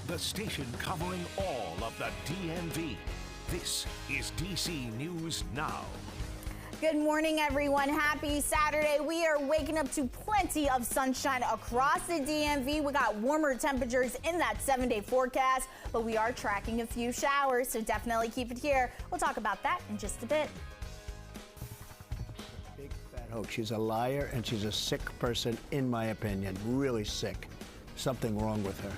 the station covering all of the DMV. This is DC News Now. Good morning, everyone. Happy Saturday. We are waking up to plenty of sunshine across the DMV. We got warmer temperatures in that 7-day forecast, but we are tracking a few showers, so definitely keep it here. We'll talk about that in just a bit. Big fat hoax. She's a liar and she's a sick person, in my opinion. Really sick. Something wrong with her.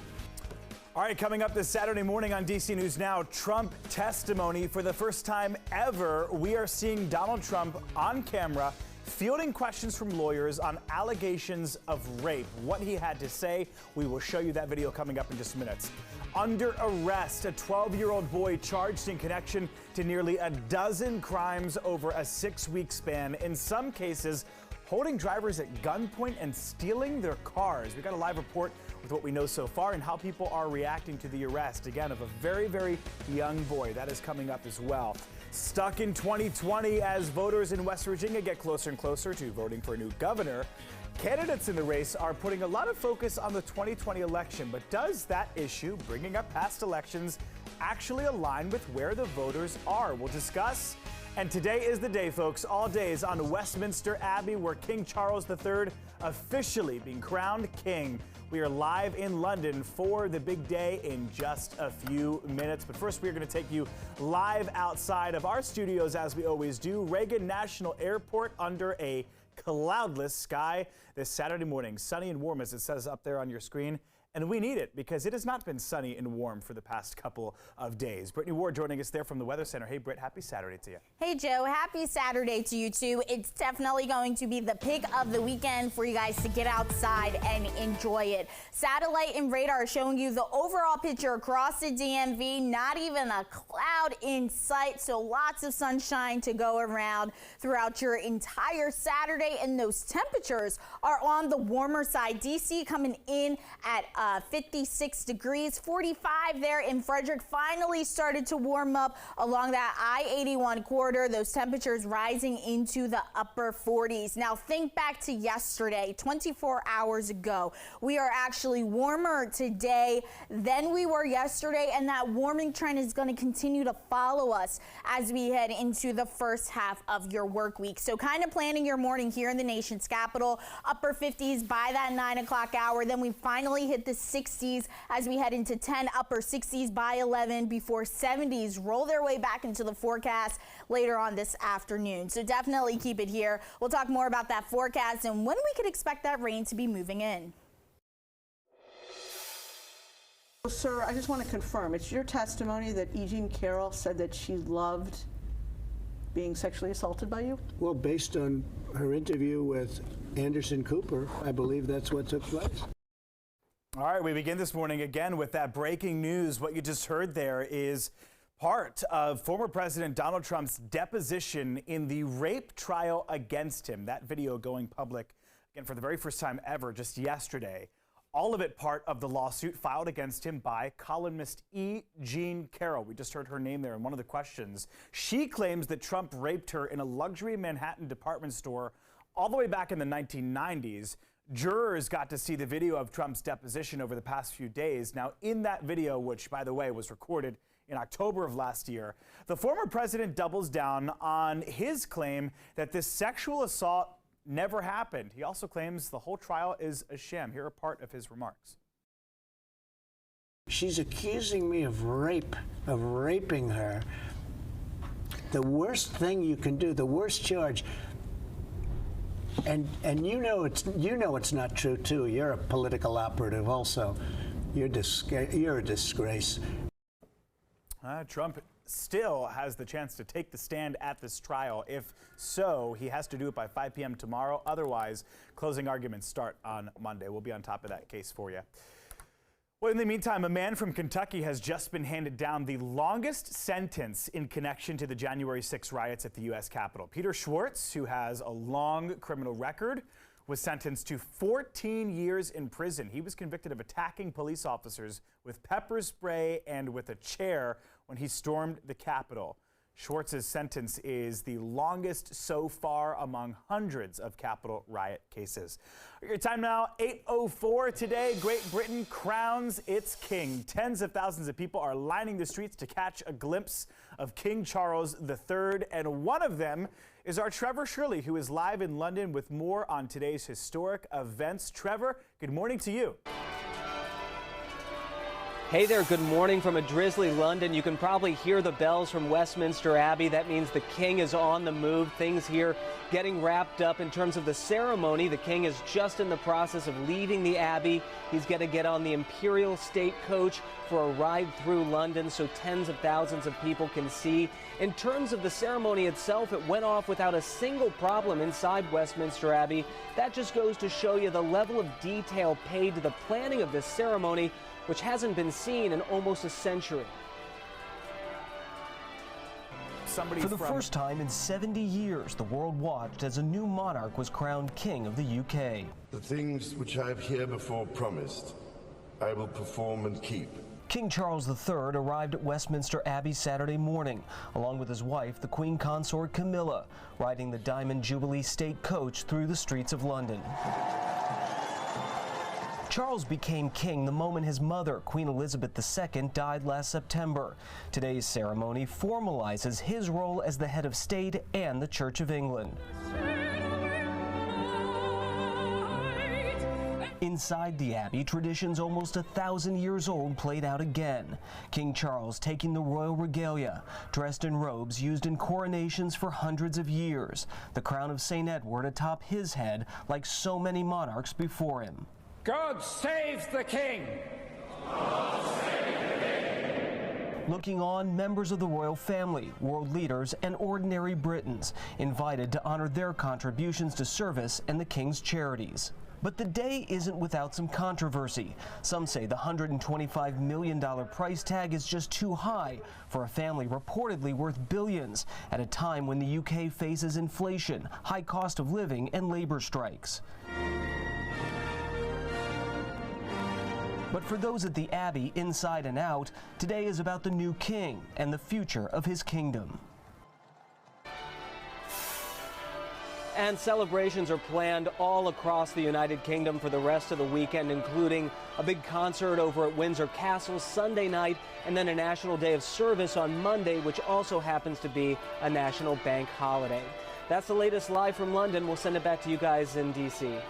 All right, coming up this Saturday morning on DC News Now, Trump testimony. For the first time ever, we are seeing Donald Trump on camera fielding questions from lawyers on allegations of rape. What he had to say, we will show you that video coming up in just minutes. Under arrest, a 12-year-old boy charged in connection to nearly a dozen crimes over a 6-week span. In some cases, holding drivers at gunpoint and stealing their cars. We got a live report with what we know so far and how people are reacting to the arrest, again, of a very, very young boy. That is coming up as well. Stuck in 2020 as voters in West Virginia get closer and closer to voting for a new governor. Candidates in the race are putting a lot of focus on the 2020 election, but does that issue, bringing up past elections, actually align with where the voters are? We'll discuss. And today is the day, folks. All days on Westminster Abbey, where King Charles III officially being crowned king. We are live in London for the big day in just a few minutes. But first, we are going to take you live outside of our studios, as we always do. Reagan National Airport under a cloudless sky this Saturday morning. Sunny and warm, as it says up there on your screen. And we need it because it has not been sunny and warm for the past couple of days. Brittany Ward joining us there from the Weather Center. Hey, Britt, happy Saturday to you. Hey, Joe. Happy Saturday to you, too. It's definitely going to be the pick of the weekend for you guys to get outside and enjoy it. Satellite and radar showing you the overall picture across the DMV. Not even a cloud in sight, so lots of sunshine to go around throughout your entire Saturday. And those temperatures are on the warmer side. DC coming in at 56 degrees, 45 there in Frederick. Finally started to warm up along that I-81 corridor. Those temperatures rising into the upper 40s. Now think back to yesterday, 24 hours ago. We are actually warmer today than we were yesterday, and that warming trend is going to continue to follow us as we head into the first half of your work week. So kind of planning your morning here in the nation's capital, upper 50s by that 9 o'clock hour. Then we finally hit the 60s as we head into 10, upper 60s by 11 before 70s roll their way back into the forecast later on this afternoon. So definitely keep it here. We'll talk more about that forecast and when we could expect that rain to be moving in. Sir, I just want to confirm, it's your testimony that E. Jean Carroll said that she loved being sexually assaulted by you? Well, based on her interview with Anderson Cooper, I believe that's what took place. All right, we begin this morning again with that breaking news. What you just heard there is part of former President Donald Trump's deposition in the rape trial against him. That video going public, again, for the very first time ever just yesterday. All of it part of the lawsuit filed against him by columnist E. Jean Carroll. We just heard her name there in one of the questions. She claims that Trump raped her in a luxury Manhattan department store all the way back in the 1990s. Jurors got to see the video of Trump's deposition over the past few days. Now, in that video, which, by the way, was recorded in October of last year, the former president doubles down on his claim that this sexual assault never happened. He also claims the whole trial is a sham. Here are part of his remarks. She's accusing me of rape, of raping her. The worst thing you can do, the worst charge. And you know it's not true too. You're a political operative also. You're a disgrace. Trump still has the chance to take the stand at this trial. If so, he has to do it by 5 p.m. tomorrow. Otherwise, closing arguments start on Monday. We'll be on top of that case for you. Well, in the meantime, a man from Kentucky has just been handed down the longest sentence in connection to the January 6 riots at the U.S. Capitol. Peter Schwartz, who has a long criminal record, was sentenced to 14 years in prison. He was convicted of attacking police officers with pepper spray and with a chair when he stormed the Capitol. Schwartz's sentence is the longest so far among hundreds of Capitol riot cases. Your time now, 8:04 today. Great Britain crowns its king. Tens of thousands of people are lining the streets to catch a glimpse of King Charles III, and one of them is our Trevor Shirley, who is live in London with more on today's historic events. Trevor, good morning to you. Hey there, good morning from a drizzly London. You can probably hear the bells from Westminster Abbey. That means the king is on the move. Things here getting wrapped up. In terms of the ceremony, the king is just in the process of leaving the Abbey. He's going to get on the Imperial State Coach for a ride through London so tens of thousands of people can see. In terms of the ceremony itself, it went off without a single problem inside Westminster Abbey. That just goes to show you the level of detail paid to the planning of this ceremony, which hasn't been seen in almost a century. For the first time in 70 years, the world watched as a new monarch was crowned King of the UK. The things which I have herebefore promised, I will perform and keep. King Charles III arrived at Westminster Abbey Saturday morning, along with his wife, the Queen Consort Camilla, riding the Diamond Jubilee State Coach through the streets of London. Charles became king the moment his mother, Queen Elizabeth II, died last September. Today's ceremony formalizes his role as the head of state and the Church of England. Inside the Abbey, traditions almost 1,000 years old played out again. King Charles taking the royal regalia, dressed in robes used in coronations for hundreds of years. The crown of St. Edward atop his head, like so many monarchs before him. God save the king! God save the king! Looking on, members of the royal family, world leaders, and ordinary Britons invited to honor their contributions to service and the king's charities. But the day isn't without some controversy. Some say the $125 million price tag is just too high for a family reportedly worth billions at a time when the UK faces inflation, high cost of living, and labor strikes. But for those at the Abbey, inside and out, today is about the new king and the future of his kingdom. And celebrations are planned all across the United Kingdom for the rest of the weekend, including a big concert over at Windsor Castle Sunday night, and then a National Day of Service on Monday, which also happens to be a national bank holiday. That's the latest live from London. We'll send it back to you guys in D.C. A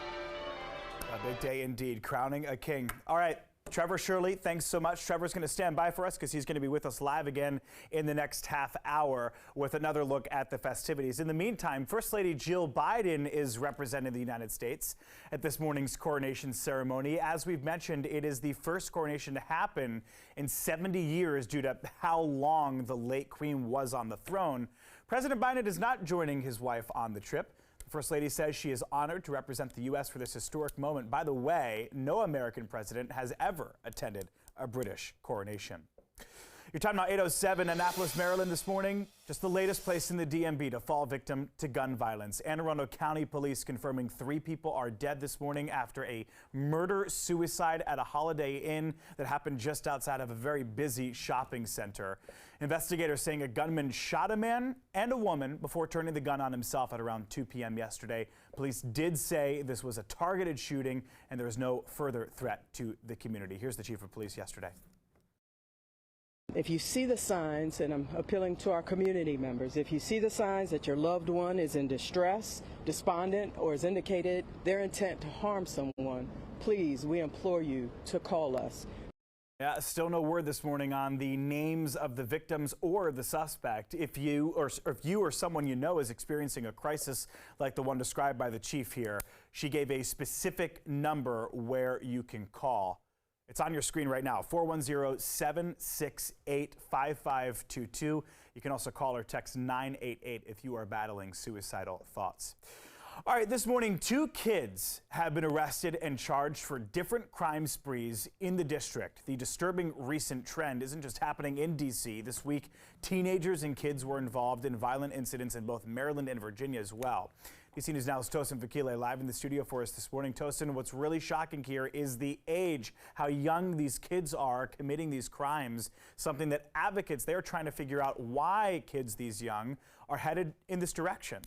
big day indeed, crowning a king. All right, Trevor Shirley, thanks so much. Trevor's going to stand by for us because he's going to be with us live again in the next half hour with another look at the festivities. In the meantime, First Lady Jill Biden is representing the United States at this morning's coronation ceremony. As we've mentioned, it is the first coronation to happen in 70 years due to how long the late Queen was on the throne. President Biden is not joining his wife on the trip. First Lady says she is honored to represent the U.S. for this historic moment. By the way, no American president has ever attended a British coronation. Your time now, 8:07, Annapolis, Maryland this morning. Just the latest place in the DMV to fall victim to gun violence. Anne Arundel County Police confirming 3 people are dead this morning after a murder-suicide at a Holiday Inn that happened just outside of a very busy shopping center. Investigators saying a gunman shot a man and a woman before turning the gun on himself at around 2 p.m. yesterday. Police did say this was a targeted shooting and there is no further threat to the community. Here's the chief of police yesterday. If you see the signs, and I'm appealing to our community members, if you see the signs that your loved one is in distress, despondent, or has indicated their intent to harm someone, please, we implore you to call us. Yeah, still no word this morning on the names of the victims or the suspect. If you or someone you know is experiencing a crisis like the one described by the chief here, she gave a specific number where you can call. It's on your screen right now, 410-768-5522. You can also call or text 988 if you are battling suicidal thoughts. All right, this morning, 2 kids have been arrested and charged for different crime sprees in the district. The disturbing recent trend isn't just happening in D.C. This week, teenagers and kids were involved in violent incidents in both Maryland and Virginia as well. DC News Now's Tosin Fakile live in the studio for us this morning. Tosin, what's really shocking here is the age, how young these kids are committing these crimes, something that advocates, they're trying to figure out why kids these young are headed in this direction.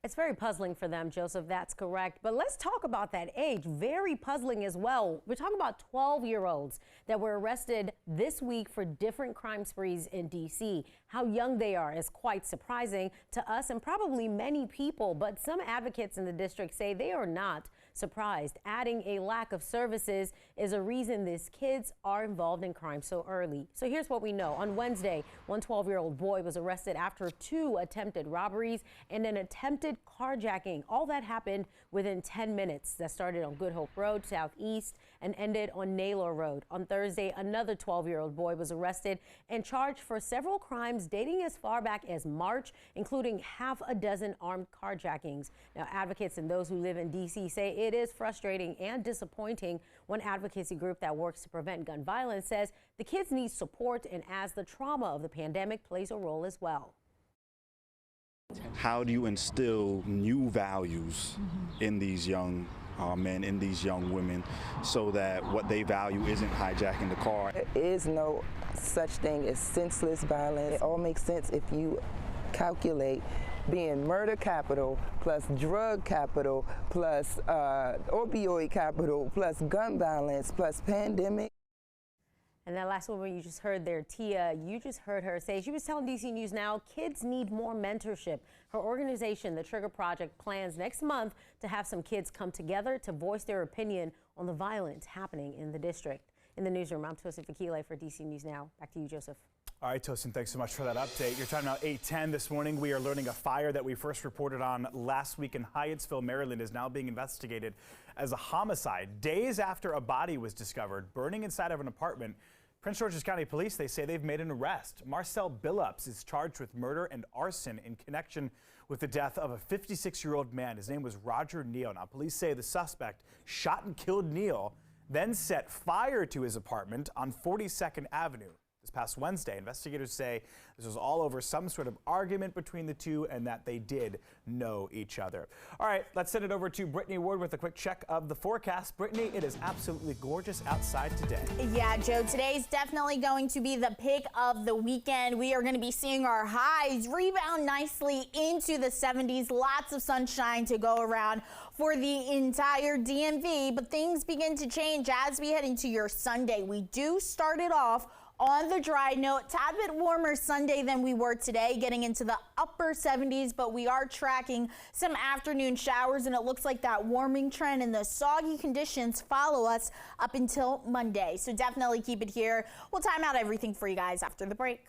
It's very puzzling for them, Joseph, that's correct. But let's talk about that age. Very puzzling as well. We're talking about 12-year-olds that were arrested this week for different crime sprees in D.C. How young they are is quite surprising to us and probably many people, but some advocates in the district say they are not surprised. Adding a lack of services is a reason these kids are involved in crime so early. So here's what we know. On Wednesday, one 12-year-old boy was arrested after 2 attempted robberies and an attempted carjacking. All that happened within 10 minutes. That started on Good Hope Road southeast and ended on Naylor Road. On Thursday, another 12-year-old boy was arrested and charged for several crimes dating as far back as March, including half a dozen armed carjackings. Now, advocates and those who live in D.C. say it is frustrating and disappointing. One advocacy group that works to prevent gun violence says the kids need support and as the trauma of the pandemic plays a role as well. How do you instill new values in these young men, in these young women, so that what they value isn't hijacking the car? There is no such thing as senseless violence. It all makes sense if you calculate being murder capital plus drug capital plus opioid capital plus gun violence plus pandemic. And that last woman you just heard there, Tia, you just heard her say, she was telling DC News Now, kids need more mentorship. Her organization, the Trigger Project, plans next month to have some kids come together to voice their opinion on the violence happening in the district. In the newsroom, I'm Tosin Fakile for DC News Now. Back to you, Joseph. All right, Tosin, thanks so much for that update. Your time now 8:10 this morning. We are learning a fire that we first reported on last week in Hyattsville, Maryland, is now being investigated as a homicide. Days after a body was discovered burning inside of an apartment, Prince George's County Police, they say they've made an arrest. Marcel Billups is charged with murder and arson in connection with the death of a 56-year-old man. His name was Roger Neal. Now, police say the suspect shot and killed Neal, then set fire to his apartment on 42nd Avenue. This past Wednesday, investigators say this was all over some sort of argument between the two and that they did know each other. All right, let's send it over to Brittany Ward with a quick check of the forecast. Brittany, it is absolutely gorgeous outside today. Yeah, Joe, today's definitely going to be the pick of the weekend. We are going to be seeing our highs rebound nicely into the 70s. Lots of sunshine to go around for the entire DMV, but things begin to change as we head into your Sunday. We do start it off on the dry note, tad bit warmer Sunday than we were today, getting into the upper 70s, but we are tracking some afternoon showers, and it looks like that warming trend and the soggy conditions follow us up until Monday. So definitely keep it here. We'll time out everything for you guys after the break.